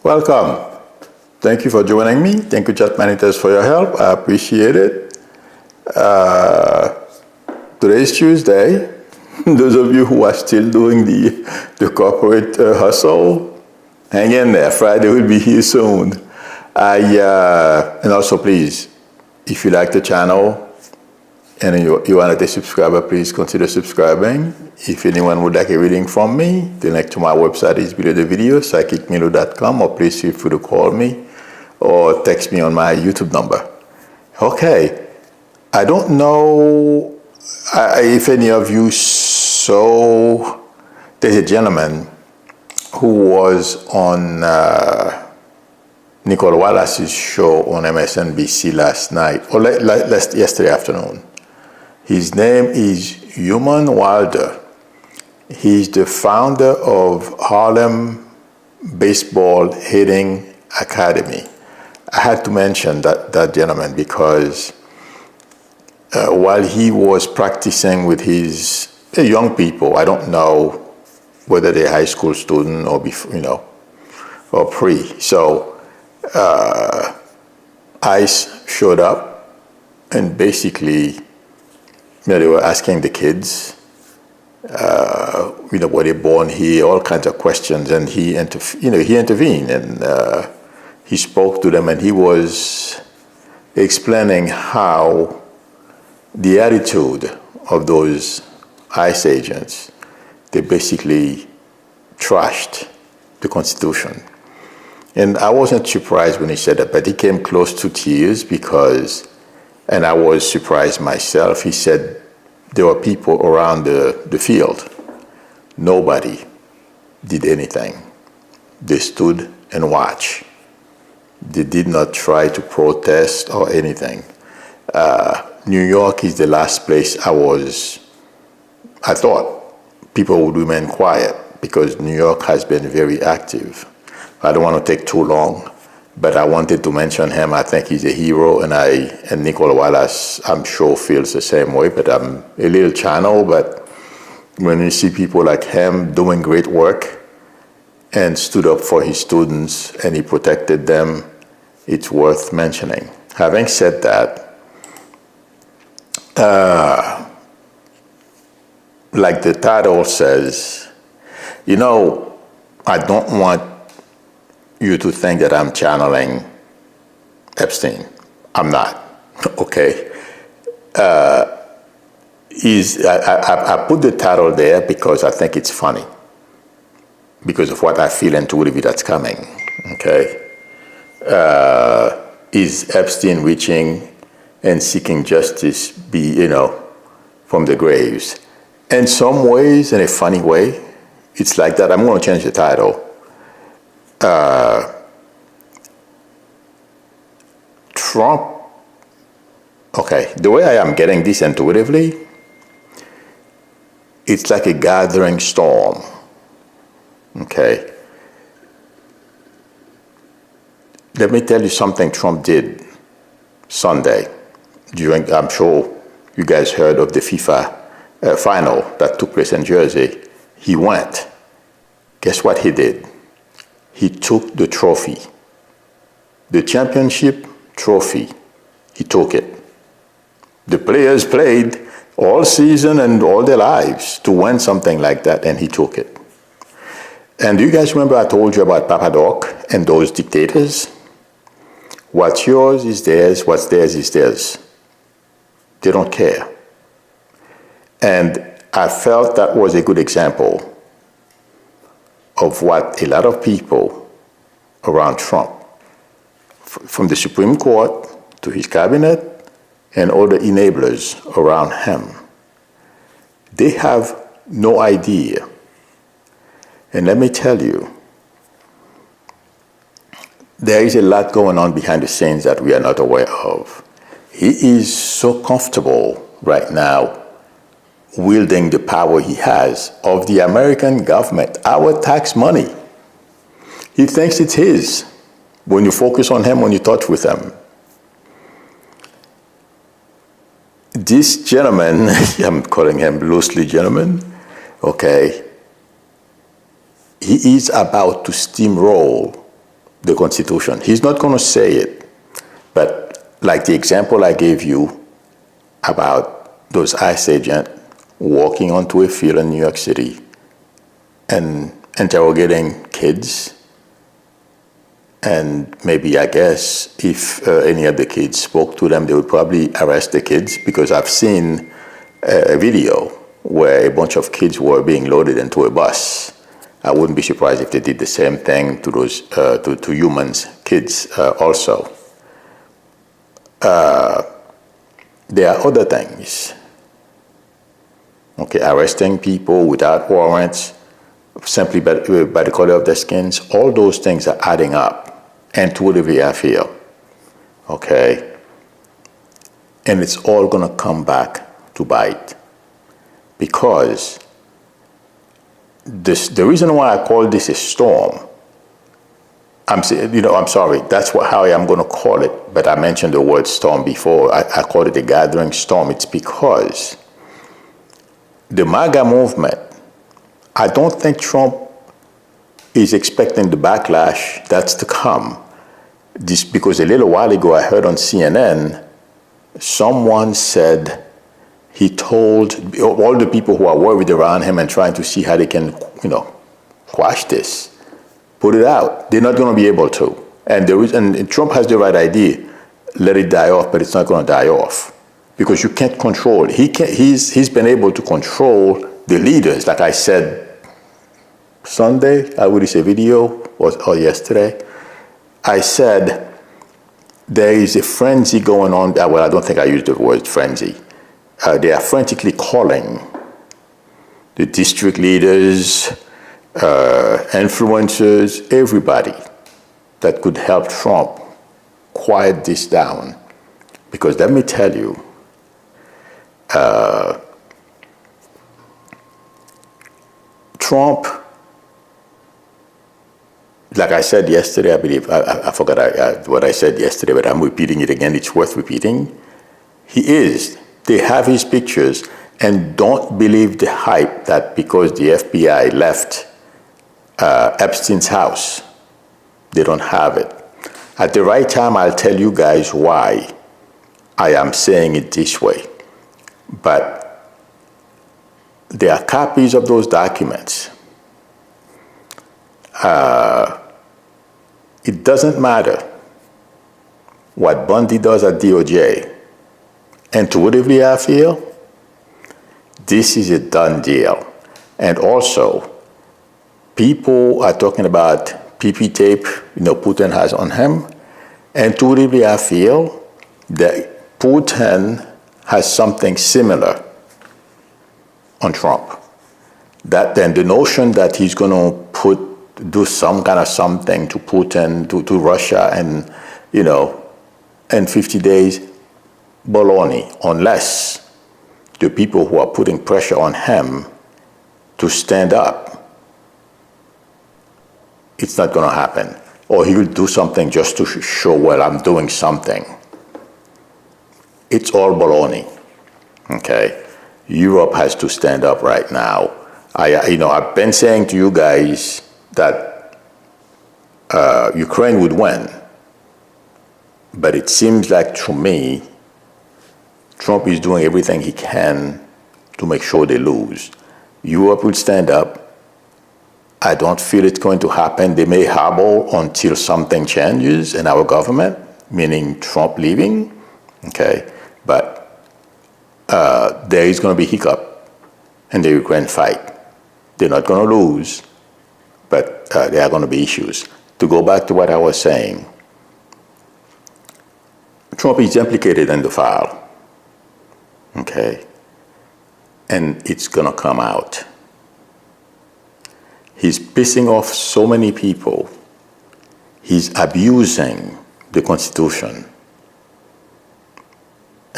Welcome. Thank you for joining me. Thank you, Chat Manitors, for your help. I appreciate it. Today is Tuesday. Those of you who are still doing the corporate hustle, hang in there. Friday will be here soon. And also, please, if you like the channel and you are not a subscriber, please consider subscribing. If anyone would like a reading from me, the link to my website is below the video, psychicmilou.com, or please feel free to call me or text me on my YouTube number. Okay, I don't know if any of you saw, there's a gentleman who was on Nicole Wallace's show on MSNBC last night, or yesterday afternoon. His name is Human Wilder. He's the founder of Harlem Baseball Hitting Academy. I had to mention that gentleman because while he was practicing with his young people, I don't know whether they're high school student or before, or pre. So ICE showed up and basically, they were asking the kids, were they born here, all kinds of questions, and he intervened and he spoke to them, and he was explaining how the attitude of those ICE agents, they basically trashed the Constitution. And I wasn't surprised when he said that, but he came close to tears because, and I was surprised myself, he said there were people around the field. Nobody did anything. They stood and watched. They did not try to protest or anything. New York is the last place I thought people would remain quiet because New York has been very active. I don't want to take too long, but I wanted to mention him. I think he's a hero, and Nicole Wallace, I'm sure, feels the same way, but I'm a little channel, but when you see people like him doing great work and stood up for his students and he protected them, it's worth mentioning. Having said that, like the title says, I don't want you to think that I'm channeling Epstein. I'm not, okay? I put the title there because I think it's funny, because of what I feel intuitively that's coming, okay? Is Epstein reaching and seeking justice from the graves? In some ways, in a funny way, it's like that. I'm going to change the title. Trump, okay, the way I am getting this intuitively, it's like a gathering storm, okay? Let me tell you something Trump did Sunday I'm sure you guys heard of the FIFA final that took place in Jersey. He went. Guess what he did? He took the trophy, the championship trophy. He took it. The players played all season and all their lives to win something like that, and he took it. And do you guys remember I told you about Papa Doc and those dictators? What's yours is theirs, what's theirs is theirs. They don't care. And I felt that was a good example of what a lot of people around Trump, from the Supreme Court to his cabinet and all the enablers around him, they have no idea. And let me tell you, there is a lot going on behind the scenes that we are not aware of. He is so comfortable right now wielding the power he has of the American government, our tax money. He thinks it's his when you focus on him, when you touch with him. This gentleman, I'm calling him loosely gentleman, okay, he is about to steamroll the Constitution. He's not going to say it, but like the example I gave you about those ICE agents walking onto a field in New York City and interrogating kids, and maybe, I guess, if any of the kids spoke to them, they would probably arrest the kids, because I've seen a video where a bunch of kids were being loaded into a bus. I wouldn't be surprised if they did the same thing to those to humans, kids also. There are other things. Okay, arresting people without warrants, simply by the color of their skins. All those things are adding up, intuitively, I feel. Okay, and it's all going to come back to bite, because the reason why I call this a storm, I'm sorry, that's how I'm going to call it, but I mentioned the word storm before. I called it a gathering storm. It's because the MAGA movement, I don't think Trump is expecting the backlash that's to come. Just because a little while ago I heard on CNN, someone said he told all the people who are worried around him and trying to see how they can, quash this, put it out. They're not going to be able to. And Trump has the right idea. Let it die off, but it's not going to die off, because you can't control. He's been able to control the leaders. Like I said Sunday, I released a video, or yesterday. I said there is a frenzy going on. Well, I don't think I used the word frenzy. They are frantically calling the district leaders, influencers, everybody that could help Trump quiet this down. Because let me tell you, Trump, like I said yesterday, I believe, I forgot what I said yesterday, but I'm repeating it again. It's worth repeating. They have his pictures, and don't believe the hype that because the FBI left Epstein's house, they don't have it. At the right time, I'll tell you guys why I am saying it this way. But there are copies of those documents. It doesn't matter what Bundy does at DOJ. Intuitively, I feel this is a done deal. And also, people are talking about PP tape, Putin has on him. Intuitively, I feel that Putin has something similar on Trump. That then the notion that he's going to do some kind of something to Putin, to Russia, and in 50 days, baloney, unless the people who are putting pressure on him to stand up, it's not going to happen. Or he will do something just to show, well, I'm doing something. It's all baloney. Okay, Europe has to stand up right now. I've been saying to you guys that Ukraine would win, but it seems like, to me, Trump is doing everything he can to make sure they lose. Europe will stand up. I don't feel it's going to happen. They may hobble until something changes in our government, meaning Trump leaving. Okay, but there is going to be hiccup in the Ukraine fight. They're not going to lose, but there are going to be issues. To go back to what I was saying, Trump is implicated in the file. Okay, and it's going to come out. He's pissing off so many people. He's abusing the Constitution.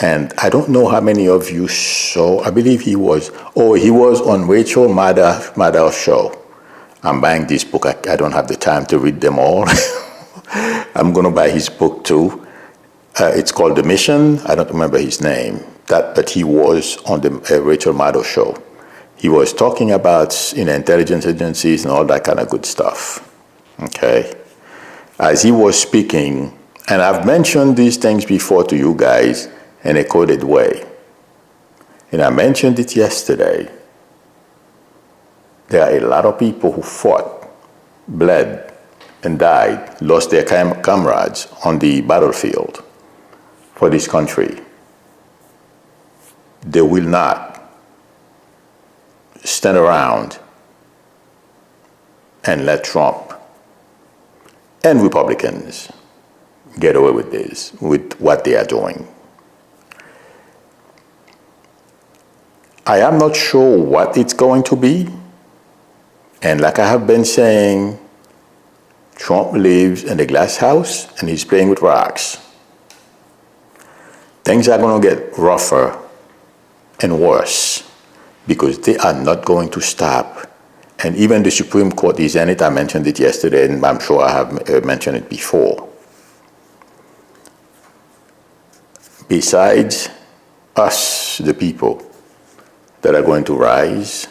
And I don't know how many of you saw, I believe he was on Rachel Maddow's show. I'm buying this book. I don't have the time to read them all. I'm going to buy his book too. It's called The Mission. I don't remember his name. But he was on the Rachel Maddow show. He was talking about intelligence agencies and all that kind of good stuff. Okay, as he was speaking, and I've mentioned these things before to you guys in a coded way, and I mentioned it yesterday, there are a lot of people who fought, bled, and died, lost their comrades on the battlefield for this country. They will not stand around and let Trump and Republicans get away with this, with what they are doing. I am not sure what it's going to be. And like I have been saying, Trump lives in the glass house and he's playing with rocks. Things are going to get rougher and worse because they are not going to stop. And even the Supreme Court is in it. I mentioned it yesterday, and I'm sure I have mentioned it before. Besides us, the people that are going to rise,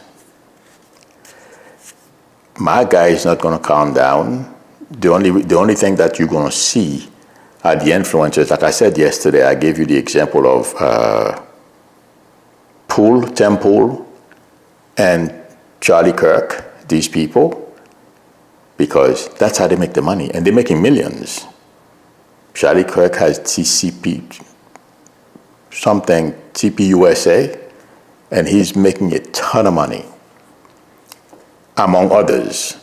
MAGA is not going to calm down. The only thing that you're going to see are the influencers. Like I said yesterday, I gave you the example of Tim Pool, and Charlie Kirk, these people, because that's how they make the money, and they're making millions. Charlie Kirk has TPUSA, and he's making a ton of money. Among others,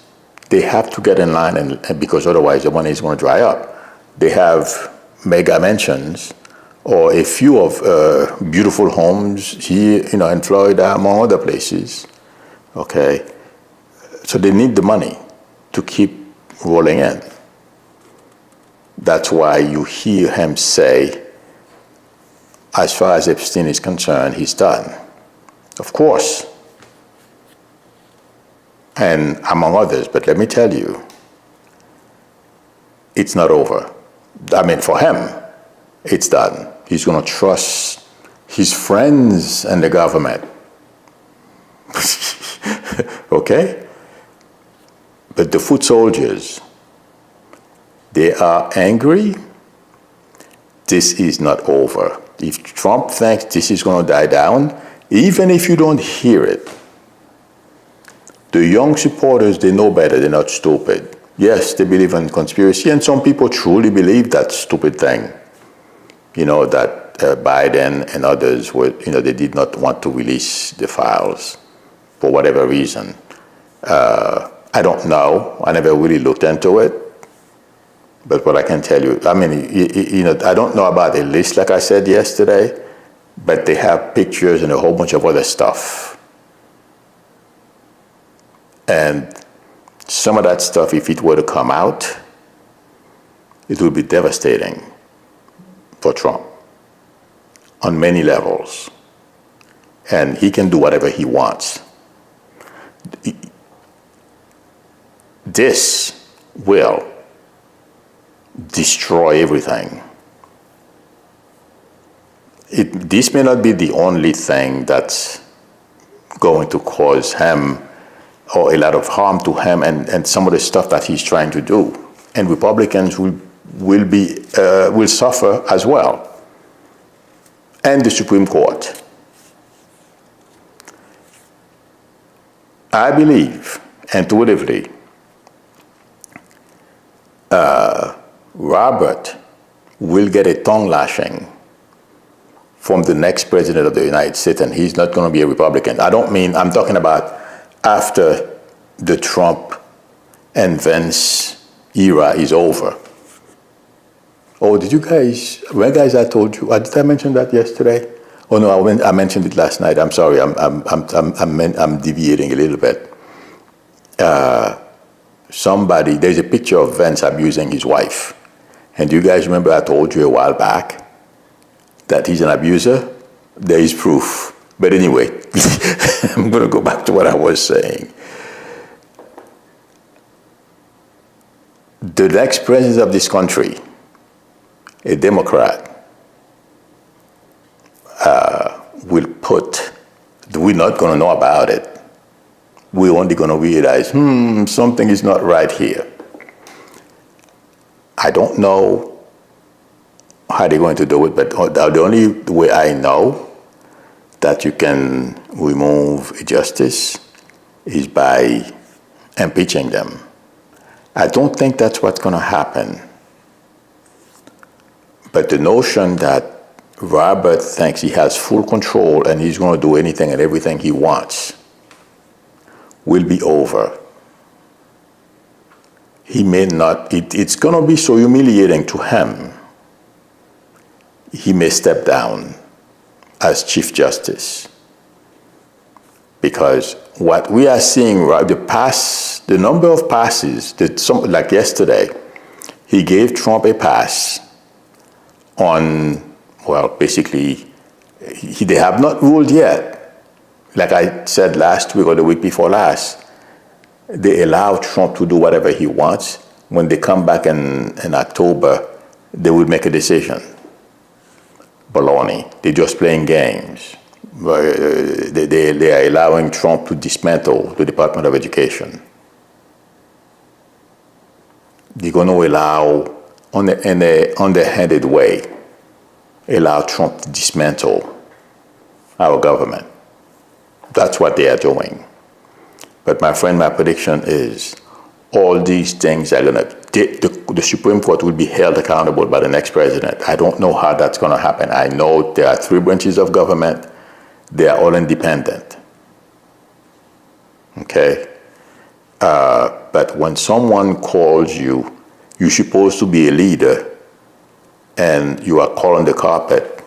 they have to get in line, and because otherwise the money is going to dry up. They have mega mansions or a few of beautiful homes here, in Florida, among other places. Okay, so they need the money to keep rolling in. That's why you hear him say, as far as Epstein is concerned, he's done. Of course. And among others, but let me tell you, it's not over. I mean, for him, it's done. He's going to trust his friends and the government. Okay? But the foot soldiers, they are angry. This is not over. If Trump thinks this is going to die down, even if you don't hear it, the young supporters, they know better. They're not stupid. Yes, they believe in conspiracy, and some people truly believe that stupid thing. That Biden and others were, they did not want to release the files for whatever reason. I don't know. I never really looked into it. But what I can tell you, I mean, I don't know about a list like I said yesterday, but they have pictures and a whole bunch of other stuff. And some of that stuff, if it were to come out, it would be devastating for Trump on many levels. And he can do whatever he wants. This will destroy everything. This may not be the only thing that's going to cause him or a lot of harm to him and some of the stuff that he's trying to do. And Republicans will suffer as well. And the Supreme Court. I believe, intuitively, Robert will get a tongue lashing from the next president of the United States, and he's not going to be a Republican. I'm talking about after the Trump and Vance era is over. Oh, did you guys, I told you, did I mention that yesterday? Oh no, I mentioned it last night. I'm sorry, I'm deviating a little bit. There's a picture of Vance abusing his wife. And do you guys remember I told you a while back that he's an abuser? There is proof. But anyway, I'm going to go back to what I was saying. The next president of this country, a Democrat, we're not going to know about it. We're only going to realize, something is not right here. I don't know how they're going to do it, but the only way I know that you can remove a justice is by impeaching them. I don't think that's what's going to happen. But the notion that Robert thinks he has full control and he's going to do anything and everything he wants will be over. He may not, it's going to be so humiliating to him. He may step down as Chief Justice. Because what we are seeing, the number of passes, like yesterday, he gave Trump a pass on, well, basically, they have not ruled yet. Like I said last week or the week before last, they allow Trump to do whatever he wants. When they come back in October, they will make a decision. Baloney. They're just playing games. They are allowing Trump to dismantle the Department of Education. They're going to allow, in an underhanded way, allow Trump to dismantle our government. That's what they are doing. But my friend, my prediction is all these things are going to, the Supreme Court will be held accountable by the next president. I don't know how that's going to happen. I know there are 3 branches of government. They are all independent. Okay? But when someone calls you, you're supposed to be a leader, and you are called on the carpet,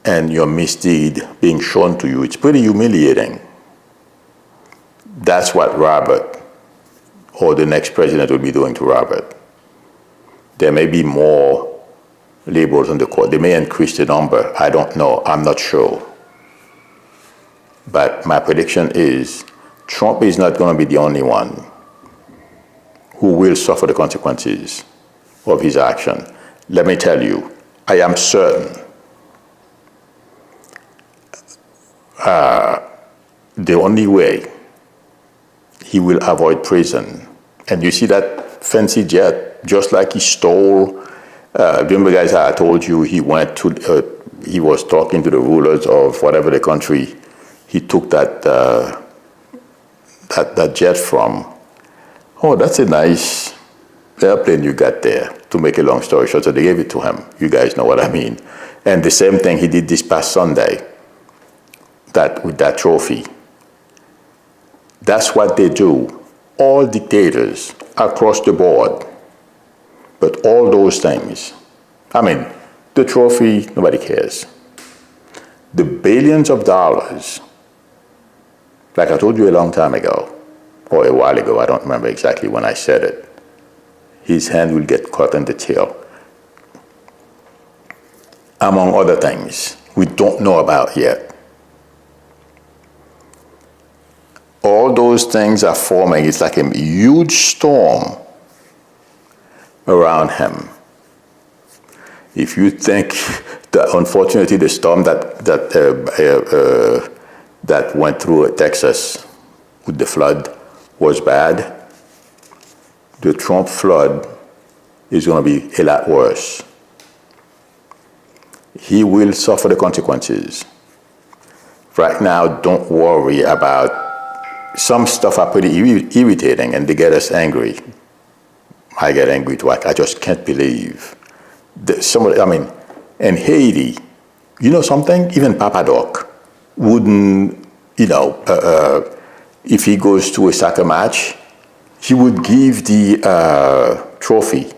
and your misdeed being shown to you, it's pretty humiliating. That's what Robert or the next president will be doing to Robert. There may be more labels on the court. They may increase the number. I don't know. I'm not sure. But my prediction is Trump is not going to be the only one who will suffer the consequences of his action. Let me tell you, I am certain the only way he will avoid prison. And you see that fancy jet, just like he stole. Remember, guys, I told you he went to, he was talking to the rulers of whatever the country he took that jet from. Oh, that's a nice airplane you got there, to make a long story short. So they gave it to him. You guys know what I mean. And the same thing he did this past Sunday, with that trophy. That's what they do. All dictators across the board. But all those things, I mean, the trophy, nobody cares. The billions of dollars, like I told you a long time ago, or a while ago, I don't remember exactly when I said it, his hand will get caught in the tail. Among other things we don't know about yet. All those things are forming. It's like a huge storm around him. If you think that, unfortunately, the storm that went through Texas with the flood was bad, the Trump flood is going to be a lot worse. He will suffer the consequences. Right now, don't worry about, some stuff are pretty irritating and they get us angry. I get angry too. I just can't believe that somebody, I mean, in Haiti, you know something? Even Papa Doc wouldn't, if he goes to a soccer match, he would give the trophy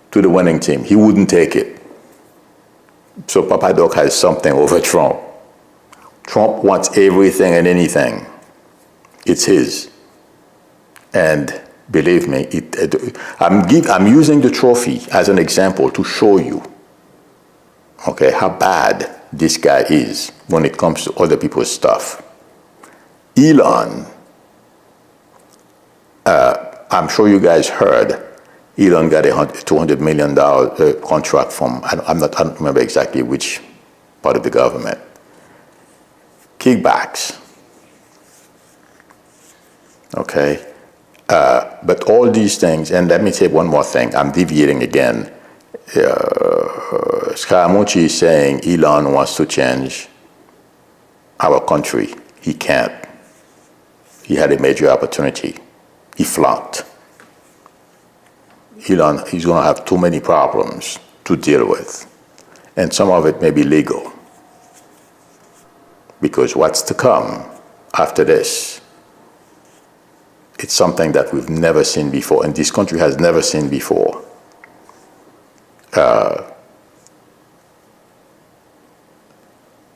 to the winning team. He wouldn't take it. So Papa Doc has something over Trump. Trump wants everything and anything. It's his. And believe me, I'm using the trophy as an example to show you, okay, how bad this guy is when it comes to other people's stuff. Elon, I'm sure you guys heard, Elon got a $200 million contract from, I don't remember exactly which part of the government. Kickbacks. Okay. But all these things, and let me say one more thing. I'm deviating again. Scaramucci is saying Elon wants to change our country. He can't. He had a major opportunity. He flunked. Elon, he's going to have too many problems to deal with. And some of it may be legal. Because what's to come after this, it's something that we've never seen before, and this country has never seen before.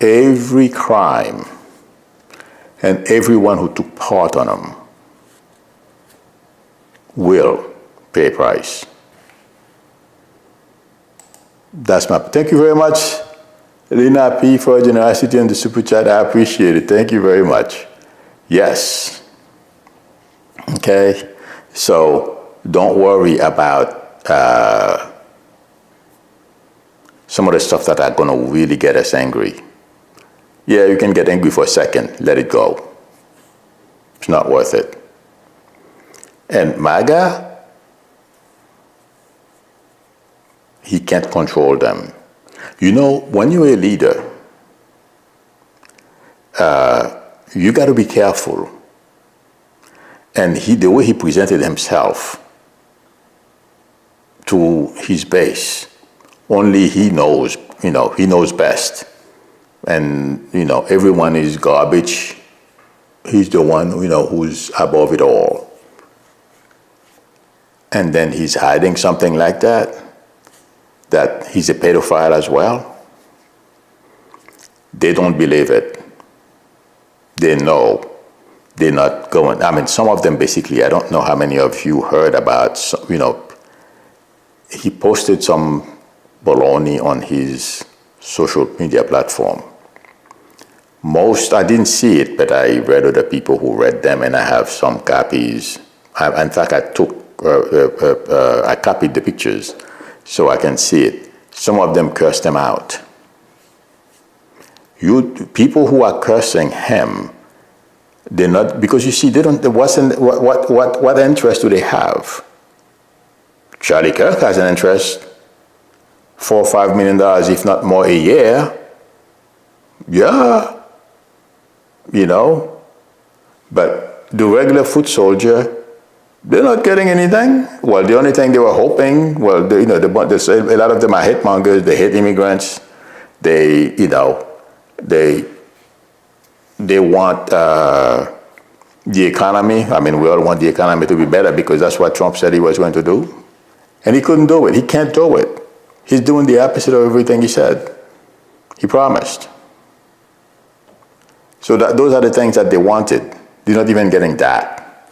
Every crime and everyone who took part on them will pay a price. That's my, thank you very much, Lena P, for your generosity and the super chat. I appreciate it. Thank you very much. Yes. Okay. So don't worry about some of the stuff that are going to really get us angry. Yeah, you can get angry for a second. Let it go. It's not worth it. And MAGA, he can't control them. You know, when you're a leader, you got to be careful. And the way he presented himself to his base, only he knows, he knows best. And, everyone is garbage. He's the one, who's above it all. And then he's hiding something like that he's a pedophile as well. They don't believe it. They know they're not going. I mean, some of them basically, I don't know how many of you heard about, he posted some baloney on his social media platform. Most, I didn't see it, but I read other people who read them, and I have some copies. In fact, I copied the pictures so I can see it. Some of them cursed him out. People who are cursing him, they're not, because you see, they don't, what interest do they have? Charlie Kirk has an interest, $4 or $5 million, if not more, a year. Yeah. But the regular foot soldier, they're not getting anything. Well, the only thing they were hoping, a lot of them are hate mongers. They hate immigrants. They want the economy. I mean, we all want the economy to be better because that's what Trump said he was going to do. And he couldn't do it. He can't do it. He's doing the opposite of everything he said. He promised. So those are the things that they wanted. They're not even getting that.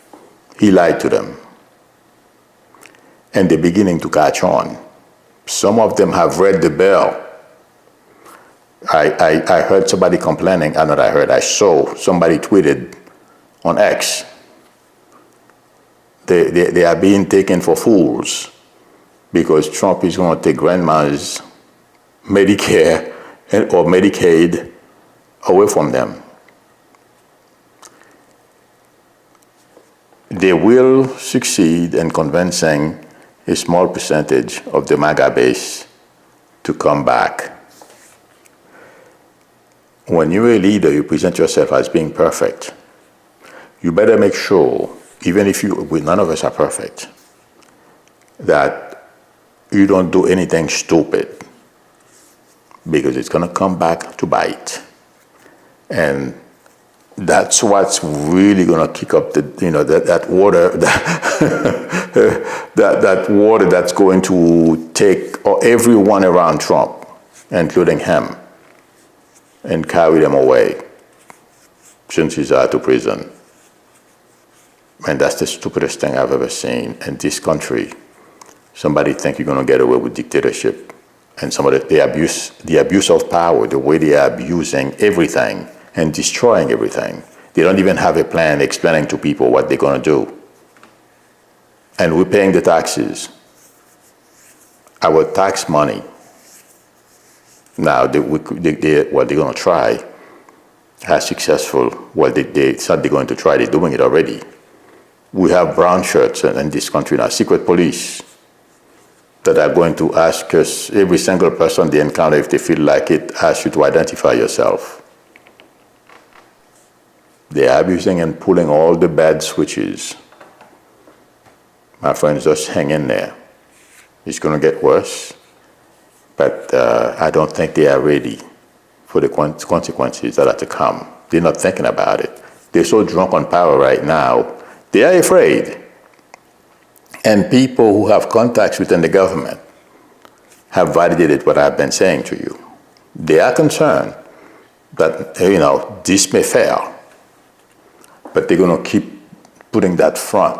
He lied to them. And they're beginning to catch on. Some of them have read the bell. I heard somebody complaining. I saw somebody tweeted on X. They are being taken for fools because Trump is going to take grandma's Medicare or Medicaid away from them. They will succeed in convincing a small percentage of the MAGA base to come back. When you're a leader, you present yourself as being perfect. You better make sure, even if none of us are perfect, that you don't do anything stupid, because it's going to come back to bite. And that's what's really going to kick up that water, that water that's going to take everyone around Trump, including him, and carry them away since he's out of prison. And that's the stupidest thing I've ever seen in this country. Somebody think you're going to get away with dictatorship, and some of the abuse of power, the way they are abusing everything and destroying everything. They don't even have a plan explaining to people what they're going to do. And we're paying the taxes. Our tax money. Now, what they're going to try, how successful, it's not they're going to try, they're doing it already. We have brown shirts in this country now, secret police, that are going to ask us, every single person they encounter, if they feel like it, ask you to identify yourself. They are abusing and pulling all the bad switches. My friends, just hang in there. It's going to get worse, but I don't think they are ready for the consequences that are to come. They're not thinking about it. They're so drunk on power right now, they are afraid. And people who have contacts within the government have validated what I've been saying to you. They are concerned that, this may fail, but they're going to keep putting that front,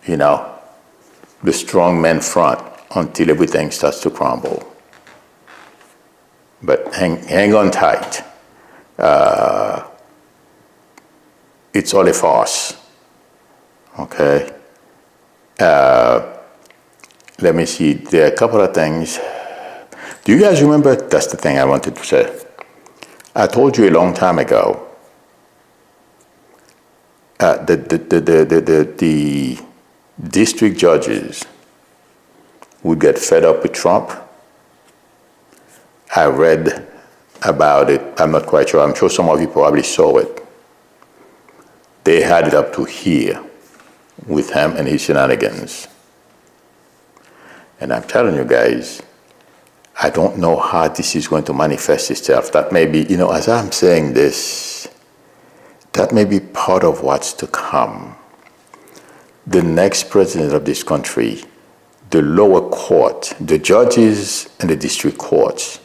the strong man front, until everything starts to crumble. But hang on tight. It's all a farce. Okay. Let me see. There are a couple of things. Do you guys remember? That's the thing I wanted to say. I told you a long time ago. The district judges would get fed up with Trump. I read about it. I'm not quite sure. I'm sure some of you probably saw it. They had it up to here with him and his shenanigans. And I'm telling you guys, I don't know how this is going to manifest itself. That may be, as I'm saying this, that may be part of what's to come. The next president of this country, the lower court, the judges and the district courts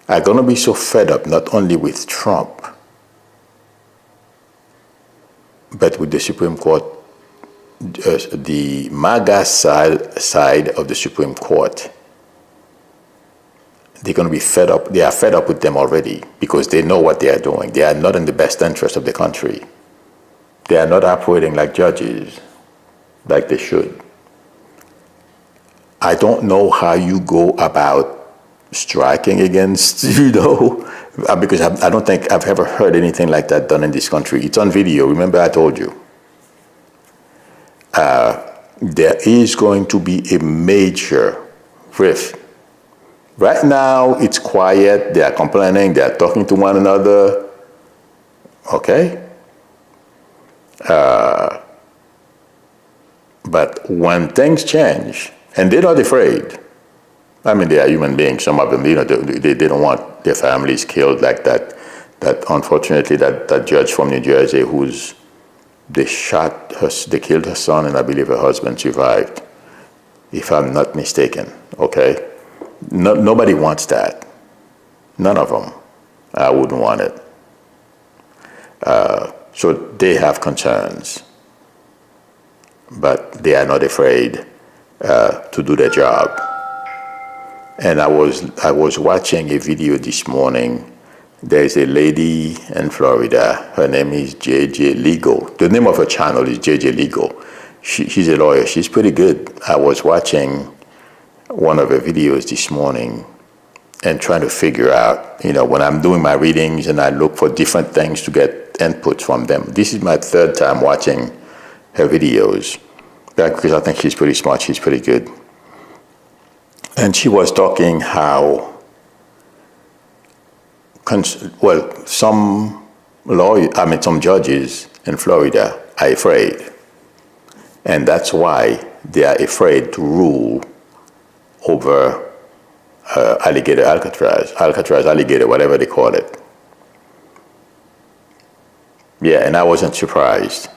are going to be so fed up not only with Trump, but with the Supreme Court, the MAGA side of the Supreme Court. They're going to be fed up. They are fed up with them already because they know what they are doing. They are not in the best interest of the country. They are not operating like judges, like they should. I don't know how you go about striking against, because I don't think I've ever heard anything like that done in this country. It's on video. Remember I told you. There is going to be a major rift. Right now, it's quiet. They are complaining. They are talking to one another. Okay? But when things change, and they're not afraid. I mean, they are human beings. Some of them, they don't want their families killed like that. That unfortunately, that judge from New Jersey they killed her son, and I believe her husband survived, if I'm not mistaken. Okay? Nobody wants that. None of them. I wouldn't want it. So they have concerns, but they are not afraid to do their job. And I was watching a video this morning. There's a lady in Florida. Her name is JJ Legal. The name of her channel is JJ Legal. She's a lawyer. She's pretty good. I was watching one of her videos this morning and trying to figure out, when I'm doing my readings and I look for different things to get input from them. This is my third time watching her videos because I think she's pretty smart. She's pretty good. And she was talking how, some judges in Florida are afraid. And that's why they are afraid to rule over Alcatraz, alligator, whatever they call it. Yeah, and I wasn't surprised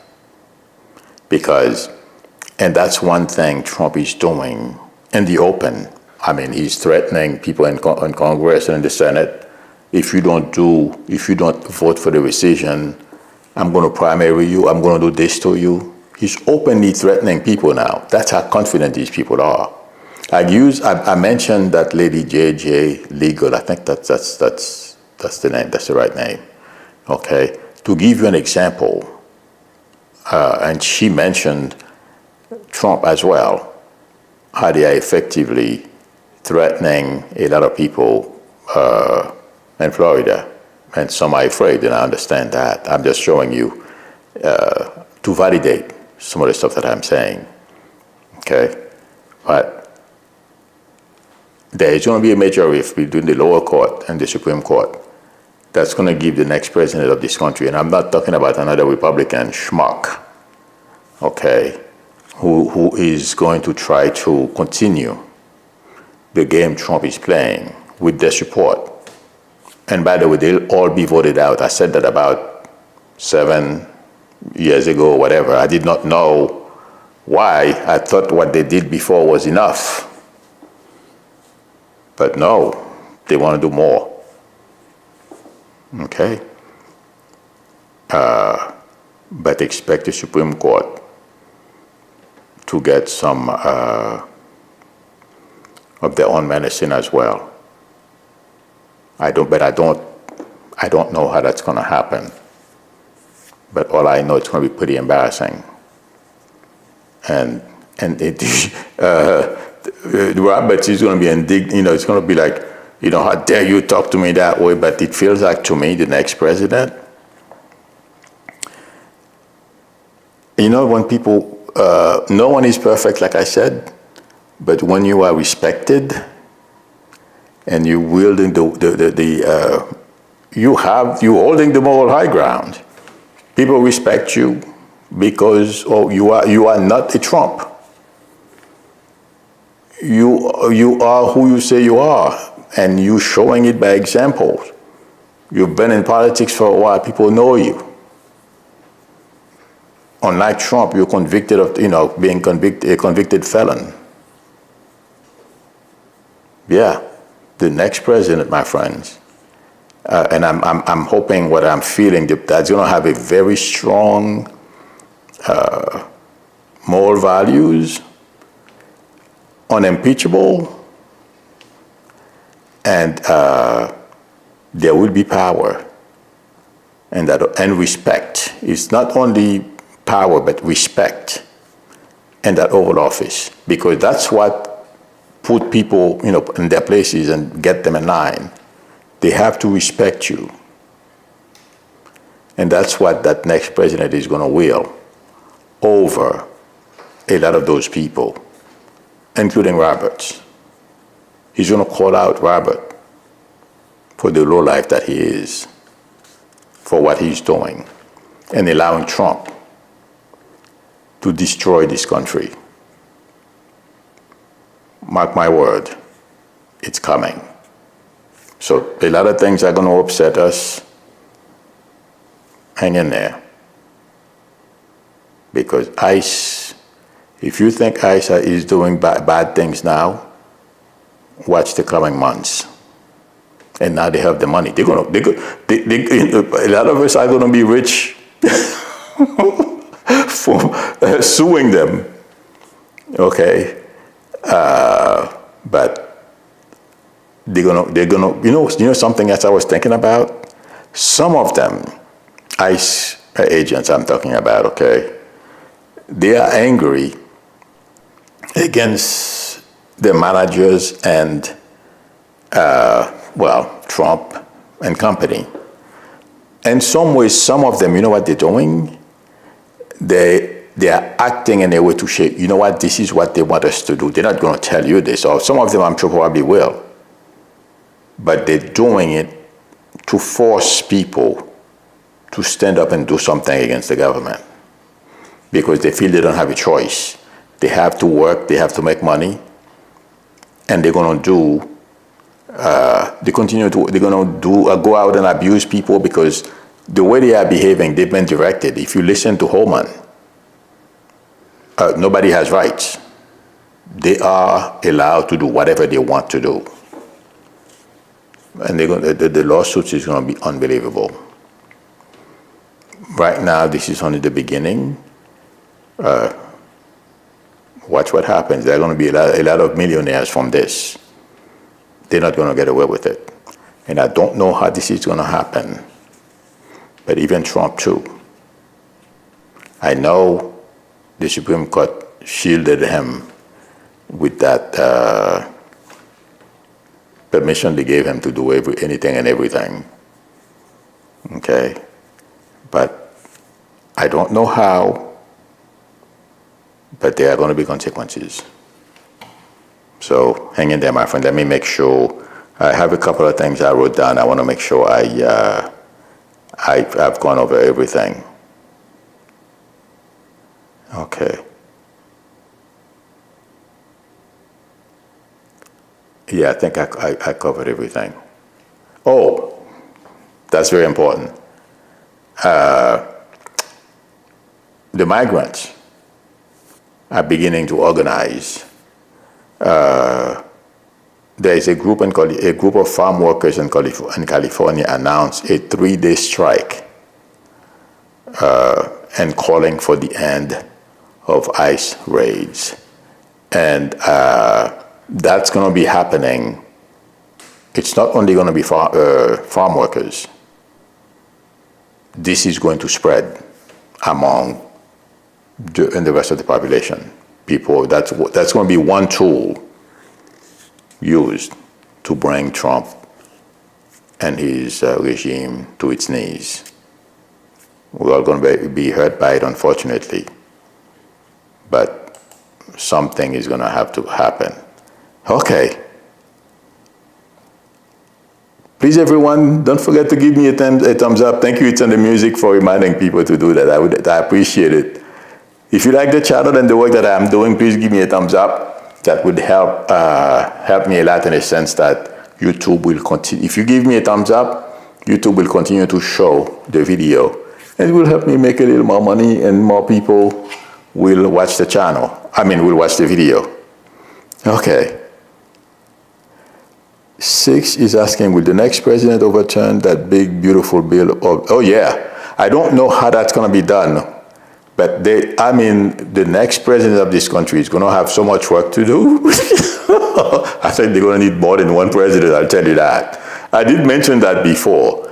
and that's one thing Trump is doing in the open. I mean, he's threatening people in Congress and in the Senate. If you don't vote for the rescission, I'm going to primary you. I'm going to do this to you. He's openly threatening people now. That's how confident these people are. I mentioned that lady JJ Legal. I think that's the name. That's the right name. Okay. To give you an example, and she mentioned Trump as well, how they are effectively threatening a lot of people in Florida, and some are afraid, and I understand that. I'm just showing you to validate some of the stuff that I'm saying. Okay? But there is going to be a major rift between the lower court and the Supreme Court that's going to give the next president of this country, and I'm not talking about another Republican schmuck, okay, who is going to try to continue the game Trump is playing with their support. And by the way, they'll all be voted out. I said that about 7 years ago or whatever. I did not know why. I thought what they did before was enough. But no, they want to do more. Okay? But expect the Supreme Court to get some of their own medicine as well. I don't know how that's going to happen. But all I know, it's going to be pretty embarrassing. And Roberts is going to be indignant. It's going to be like, how dare you talk to me that way? But it feels like to me, the next president, when people, no one is perfect, like I said, but when you are respected and you wielding you holding the moral high ground, people respect you because you are not a Trump. You are who you say you are, and you showing it by example. You've been in politics for a while. People know you. Unlike Trump, you're convicted of being a convicted felon. Yeah, the next president, my friends, and I'm hoping what I'm feeling that's going to have a very strong moral values, unimpeachable, and there will be power and respect. It's not only power but respect in that Oval Office, because that's what put people in their places and get them in line. They have to respect you, and that's what that next president is going to will over a lot of those people, including Roberts. He's going to call out Robert for the lowlife that he is, for what he's doing, and allowing Trump to destroy this country. Mark my word, it's coming. So a lot of things are going to upset us. Hang in there. Because ICE, if you think ICE is doing bad things now, watch the coming months. And now they have the money. A lot of us are going to be rich for suing them. Okay? But they're gonna something else I was thinking about? Some of them, ICE agents I'm talking about, okay, they are angry against the managers and Trump and company. In some ways, some of them, you know what they're doing? They are acting in a way to shape, you know what, this is what they want us to do. They're not going to tell you this, or some of them I'm sure probably will. But they're doing it to force people to stand up and do something against the government, because they feel they don't have a choice. They have to work, they have to make money, and they're going to go out and abuse people, because the way they are behaving, they've been directed. If you listen to Holman, nobody has rights. They are allowed to do whatever they want to do. And the lawsuits is going to be unbelievable. Right now, this is only the beginning. Watch what happens. There are going to be a lot of millionaires from this. They're not going to get away with it. And I don't know how this is going to happen. But even Trump, too. I know the Supreme Court shielded him with that permission they gave him to do anything and everything. Okay? But I don't know how but there are going to be consequences. So hang in there, my friend. Let me make sure. I have a couple of things I wrote down. I want to make sure I've gone over everything. Okay. Yeah, I think I covered everything. Oh, that's very important. The migrants are beginning to organize. There is a group of farm workers in California announced a 3-day strike and calling for the end of ICE raids. And that's going to be happening. It's not only going to be farm workers. This is going to spread among the rest of the population. People, that's going to be one tool used to bring Trump and his regime to its knees. We're all going to be hurt by it, unfortunately. But something is going to have to happen. Okay. Please, everyone, don't forget to give me a thumbs up. Thank you, It's on the Music, for reminding people to do that. I appreciate it. If you like the channel and the work that I'm doing, please give me a thumbs up. That would help me a lot, in a sense that YouTube will continue. If you give me a thumbs up, YouTube will continue to show the video, and it will help me make a little more money, and more people will watch the channel. Will watch the video. Okay. 6 is asking, will the next president overturn that big, beautiful bill? Oh yeah. I don't know how that's going to be done. But the next president of this country is going to have so much work to do. I think they're going to need more than one president, I'll tell you that. I did mention that before.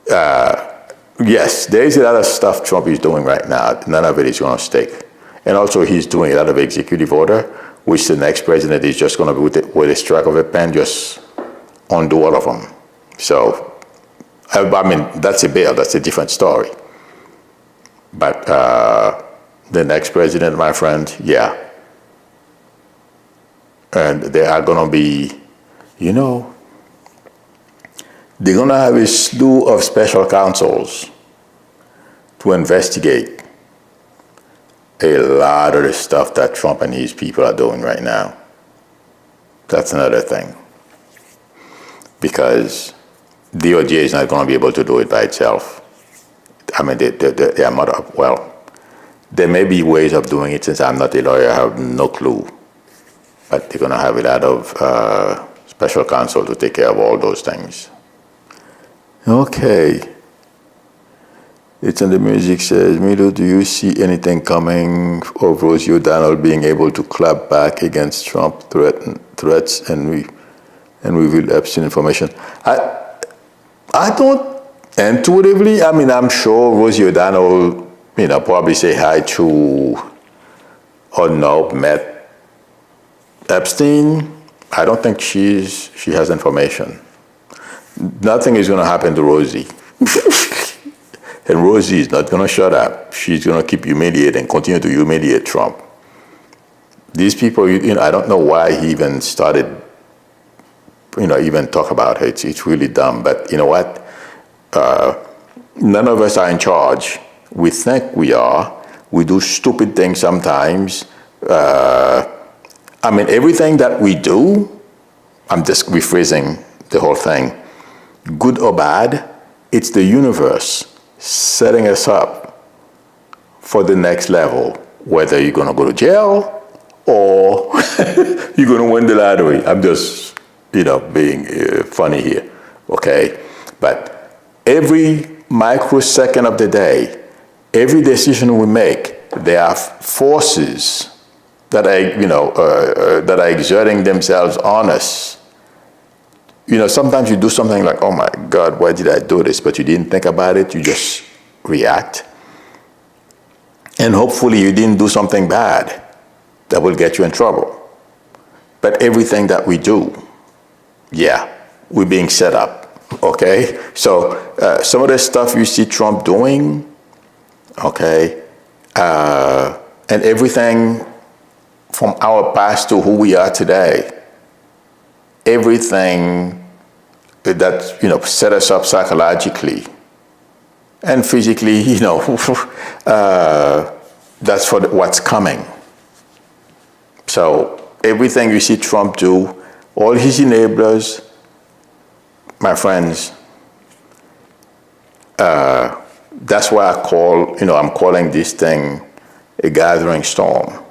Yes, there is a lot of stuff Trump is doing right now. None of it is going to stick. And also, he's doing a lot of executive order, which the next president is just going to, with a stroke of a pen, just undo all of them. So, that's a bill. That's a different story. But the next president, my friend, yeah. And they are going to be, they're going to have a slew of special counsels to investigate a lot of the stuff that Trump and his people are doing right now. That's another thing. Because DOJ is not going to be able to do it by itself. They are not, well, there may be ways of doing it. Since I'm not a lawyer, I have no clue. But they're going to have a lot of special counsel to take care of all those things. Okay. It's in the music says, Milou, do you see anything coming of Rosie O'Donnell being able to clap back against Trump threats and reveal Epstein information? I don't intuitively, I'm sure Rosie O'Donnell, probably say hi to or met Epstein. I don't think she has information. Nothing is going to happen to Rosie. And Rosie is not going to shut up. She's going to keep humiliating, continue to humiliate Trump. These people, I don't know why he even started, even talk about her. It's really dumb. But you know what? None of us are in charge. We think we are. We do stupid things sometimes. Everything that we do, I'm just rephrasing the whole thing, good or bad, it's the universe setting us up for the next level, whether you're going to go to jail or you're going to win the lottery. I'm just, being funny here, okay? But every microsecond of the day, every decision we make, there are forces that are exerting themselves on us. Sometimes you do something like, oh my God, why did I do this? But you didn't think about it, you just react. And hopefully you didn't do something bad that will get you in trouble. But everything that we do, yeah, we're being set up, okay? So some of the stuff you see Trump doing, okay, and everything from our past to who we are today, everything that, you know, set us up psychologically and physically, you know, that's for what's coming. So everything you see Trump do, all his enablers, my friends, that's why I call, you know, I'm calling this thing a gathering storm.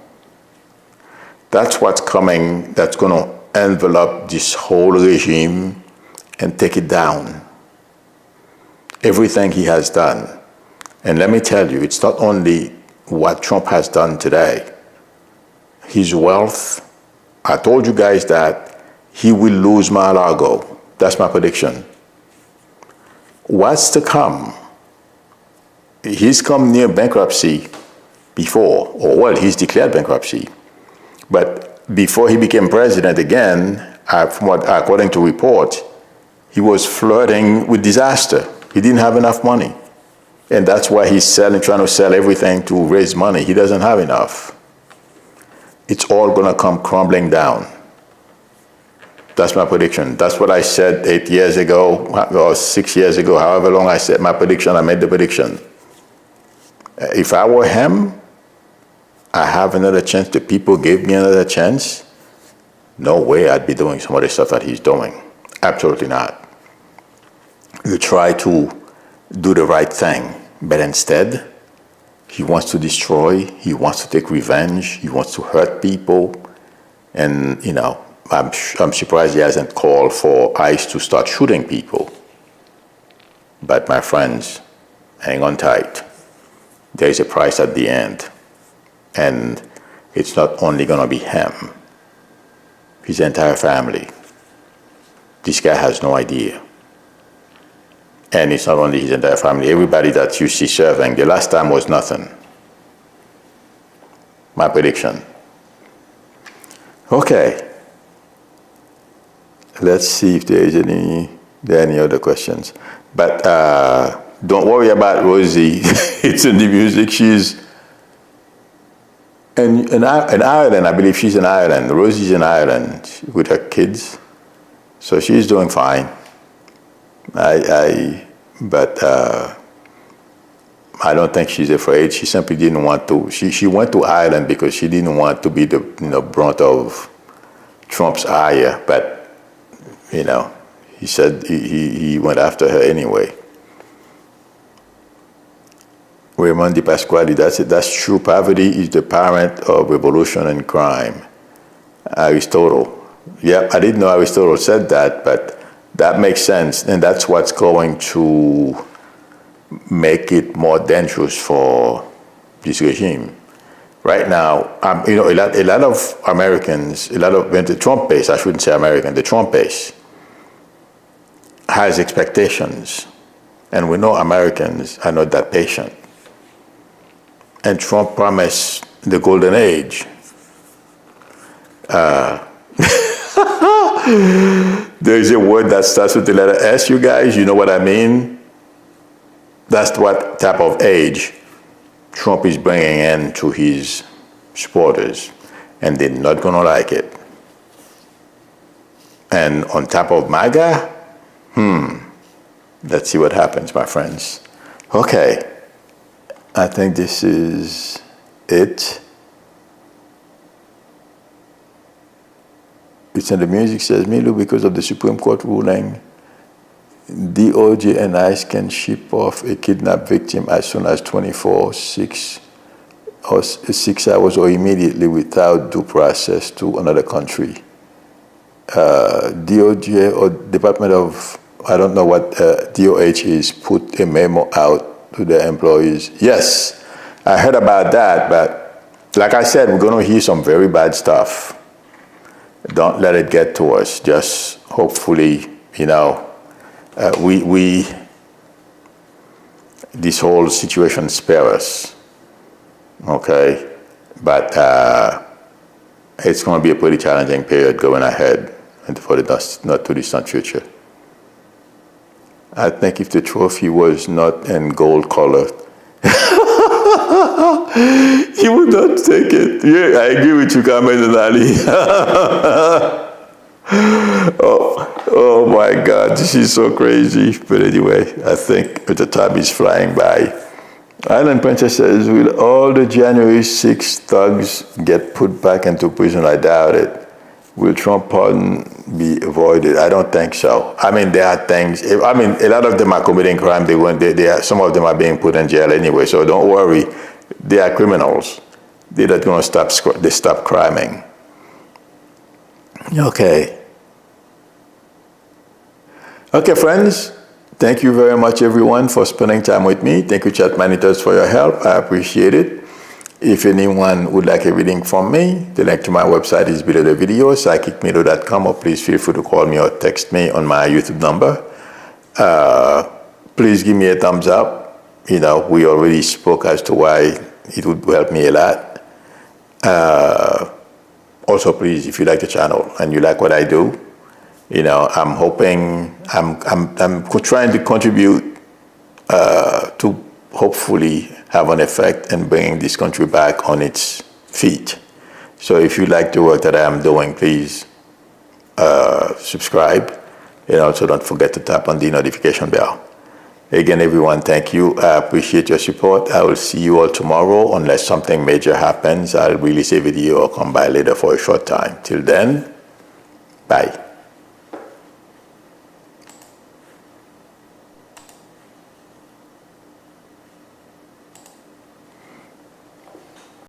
That's what's coming, that's going to envelop this whole regime and take it down. Everything he has done. And let me tell you, it's not only what Trump has done today. His wealth, I told you guys that he will lose Mar-a-Lago. That's my prediction. What's to come? He's come near bankruptcy before, or well, he's declared bankruptcy. But before he became president again, from what, according to reports, he was flirting with disaster. He didn't have enough money. And that's why he's trying to sell everything to raise money. He doesn't have enough. It's all going to come crumbling down. That's my prediction. That's what I said 8 years ago, or 6 years ago, however long I said my prediction, I made the prediction. If I were him, I have another chance. The people gave me another chance. No way I'd be doing some of the stuff that he's doing. Absolutely not. You try to do the right thing, but instead, he wants to destroy, he wants to take revenge, he wants to hurt people, and, you know, I'm surprised he hasn't called for ICE to start shooting people. But my friends, hang on tight. There is a price at the end. And it's not only going to be him, his entire family. This guy has no idea. And it's not only his entire family. Everybody that you see serving, the last time was nothing. My prediction. Okay. Let's see if there are any other questions. But don't worry about Rosie. It's in the music. She's in Ireland. I believe she's in Ireland. Rosie's in Ireland with her kids. So she's doing fine. But I don't think she's afraid. She simply didn't want to. She went to Ireland because she didn't want to be the brunt of Trump's ire. But you know, he said he went after her anyway. Raymond Di Pasquale, that's it. That's true. Poverty is the parent of revolution and crime. Aristotle. Yep, I didn't know Aristotle said that, but that makes sense, and that's what's going to make it more dangerous for this regime. Right now, you know, a lot of Americans, the Trump base, I shouldn't say American, the Trump base has expectations, and we know Americans are not that patient. And Trump promised the golden age. There's a word that starts with the letter S, you guys. You know what I mean? That's what type of age Trump is bringing in to his supporters. And they're not going to like it. And on top of MAGA, let's see what happens, my friends. Okay. I think this is it. It's in the music, says Milou, because of the Supreme Court ruling, DOJ and ICE can ship off a kidnapped victim as soon as 24, 6 hours or immediately without due process to another country. DOJ or Department of, I don't know what DOH is, put a memo out to their employees. Yes, I heard about that, but like I said, we're going to hear some very bad stuff. Don't let it get to us. Just hopefully, you know, this whole situation spare us. Okay, but it's going to be a pretty challenging period going ahead and for the not too distant future. I think if the trophy was not in gold color, He would not take it. Yeah, I agree with you, Carmen and Ali. Oh my God, this is so crazy. But anyway, I think the time is flying by. Island Princess says, will all the January 6 thugs get put back into prison? I doubt it. Will Trump pardon be avoided? I don't think so. I mean, there are things, I mean, a lot of them are committing crime. Some of them are being put in jail anyway, so don't worry. They are criminals. They're not going to stop criming. Okay. Okay, friends. Thank you very much, everyone, for spending time with me. Thank you, Chat Manitors, for your help. I appreciate it. If anyone would like a reading from me, the link to my website is below the video, psychicmilou.com, or please feel free to call me or text me on my YouTube number. Please give me a thumbs up. You know, we already spoke as to why it would help me a lot. Also, please, if you like the channel and you like what I do, you know, I'm hoping, I'm trying to contribute to hopefully have an effect in bringing this country back on its feet. So if you like the work that I am doing, please subscribe, and also don't forget to tap on the notification bell. Again, everyone, thank you. I appreciate your support. I will see you all tomorrow. Unless something major happens, I'll release a video or come by later for a short time. Till then, bye.